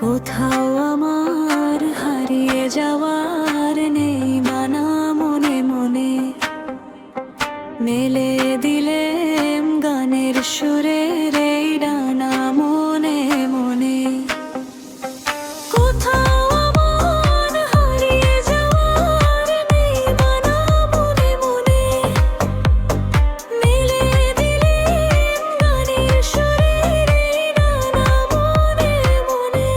কোথাও আমার হারিয়ে যাওয়ার নেই মানা মনে মনে, মেলে দিলেম গানের সুরের এই ডানা মনে মনে। কোথাও আমার হারিয়ে যাওয়ার নেই মানা মনে মনে, মেলে দিলেম গানের সুরের এই ডানা মনে মনে।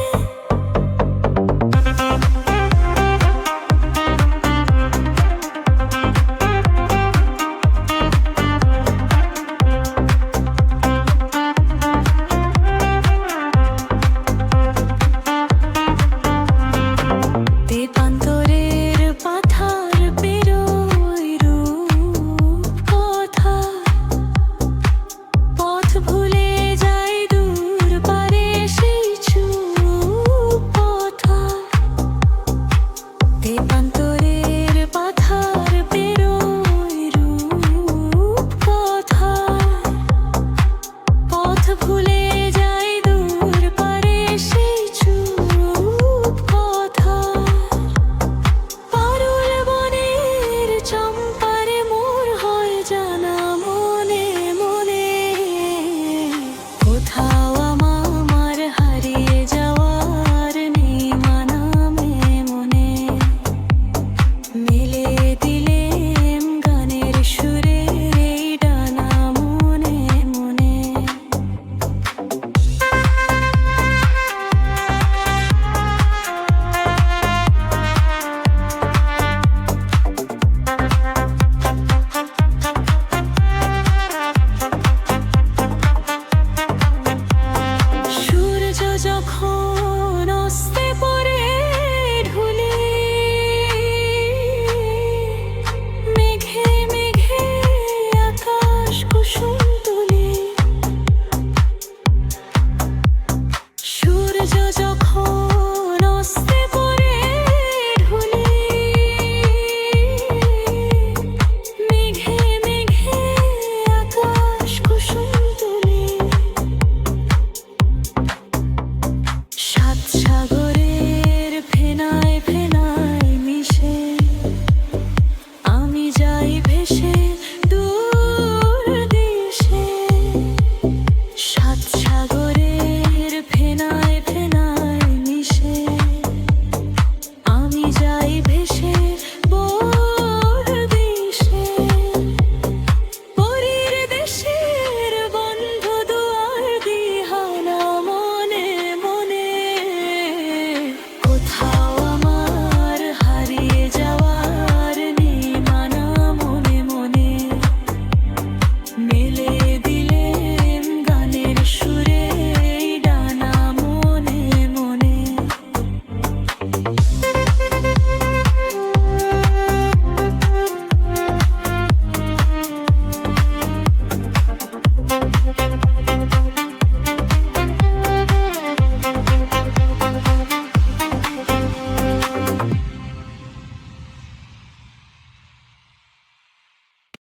দেবান্তরের পাথার পেরোয় রূপকথা, পথ ভুলে যাই দূর পারে সেই চুপ পথা। দেবান্তরের পাথার পেরোয় রূপকথা, পথ ভুলে যাই দূর পারে সেই চুপ কথা। পারুল বনের চম্পারে মোর হয় জানা মনে মনে। কোথাও আমার হারিয়ে যাওয়ার নেই মানা মনে, মেলে দিলেম গানের সুরের এই ডানা মনে মনে। সূর্য যখন অস্তে পড়ে ঢুলি, মেঘে মেঘে আকাশ কুসুম তুলি। সূর্য যখন অস্তে পড়ে ঢুলি, মেঘে মেঘে আকাশ কুসুম তুলি। সাত সাগরের ফেনায় ফেনায় মিশে আমি যাই ভেসে